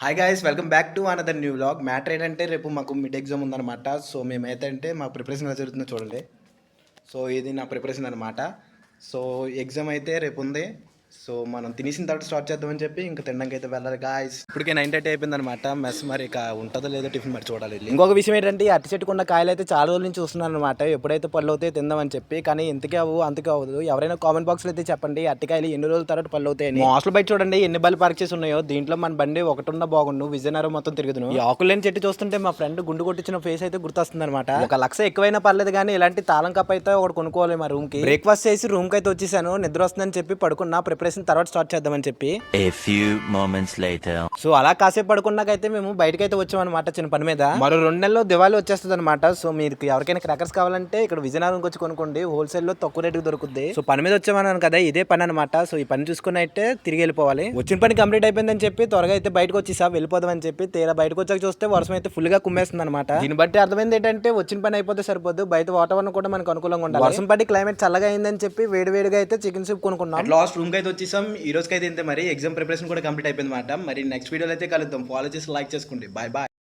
Hi guys, welcome back to another new vlog. Matter ఏంటంటే రేపు మాకు మిడ్ ఎగ్జామ్ ఉందన్నమాట. సో మేమైతే అంటే మా ప్రిపరేషన్ ఎలా జరుగుతుందో చూడండి. సో ఇది నా ప్రిపరేషన్ అనమాట. సో ఎగ్జామ్ అయితే రేపు ఉంది. సో మనం తినేసిన తర్వాత స్టార్ట్ చేద్దామని చెప్పి ఇంకా తినడానికి అయితే వెళ్ళాలి గాయస్. ఇప్పటికే 9:30 అయిపోయింది అనమాట. మెస్ మరి ఇక ఉంటుందో లేదో టిఫిన్ మరి చూడాలి. ఇంకొక విషయం ఏంటంటే అట్టి చెట్టుకున్న కాయలు అయితే చాలా రోజుల నుంచి చూస్తున్నాను అనమాట. ఎప్పుడైతే పళ్ళు అవుతాయి తిందామని చెప్పి, కానీ ఇంతకే అవ్వు అంతకే అవ్వదు. ఎవరైనా కామెంట్ బాక్స్లో అయితే చెప్పండి అట్టికాయలు ఎన్ని రోజుల తర్వాత పళ్ళు అవుతాయని. హాస్టల్ బయట చూడండి ఎన్ని బళ్ళు పార్క్ చేసి ఉన్నాయో. దీంట్లో మన బండి ఒకటి ఉన్న బాగుండు, విజయనగరం మొత్తం తిరుగుతున్నాను. ఈ ఆకులు లేని చెట్టు చూస్తుంటే మా ఫ్రెండ్ గుండు కొట్టించిన ఫేస్ అయితే గుర్తొస్తుంది అనమాట. 1,00,000 ఎక్కువైనా పర్లేదు కానీ ఇలాంటి తాళం కప్ అయితే ఒకటి కొనుక్కోవాలి మా రూమ్ కి. బ్రేక్ఫాస్ట్ చేసి రూమ్ కి అయితే వచ్చేసాను. నిద్ర వస్తుందని చెప్పి పడుకున్నా. ప్రిపరేషన్ తర్వాత స్టార్ట్ చేద్దామని చెప్పి. A few moments later. So అలా కాసేపు పడుకున్నాకైతే మేము బయటకైతే వచ్చామన్నమాట చిన్న పని మీద. మరో 2 నెలల్లో దివాళీ వచ్చేస్తుంది అనమాట. సో మీకు ఎవరికైనా క్రాకర్స్ కావాలంటే ఇక్కడ విజయనగరంకి వచ్చి కొనుక్కోండి. హోల్సేల్ లో తక్కువ రేటుకి దొరుకుద్ది. సో పని మీద వచ్చామన్నాను కదా, ఇదే పని అనమాట. సో ఈ పని చూసుకుని అయితే తిరిగి వెళ్ళిపోవాలి. వచ్చిన పని కంప్లీట్ అయిపోయిందని చెప్పి త్వరగా అయితే బయటకు వచ్చేసా వెళ్ళిపోదామని చెప్పి. తీరా బయటకు వచ్చాక చూస్తే వర్షం అయితే ఫుల్ గా కుమ్మేస్తుంది అనమాట. దీన్ని బట్టి అర్థమైంది ఏంటంటే వచ్చిన పని అయిపోతే సరిపోద్దు, బయట వాతావరణం కూడా మనకు అనుకూలంగా ఉండాలి. వర్షం పడి క్లైమేట్ చల్లగా అయిందని చెప్పి వేడివేడిగా అయితే చికెన్ సూప్ కొనుక్కున్నాం. లాస్ట్ రూమ్ కి అయితే వచ్చేసాం. ఈ రోజుకి అయితే ఇంతే. మరి ఎగ్జామ్ ప్రిపరేషన్ కూడా కంప్లీట్ అయిపోయింది అనమాట. మరి నెక్స్ట్ వీడియోలో అయితే కలుద్దాం. ఫాలో చేసి లైక్ చేసుకోండి. Bye bye.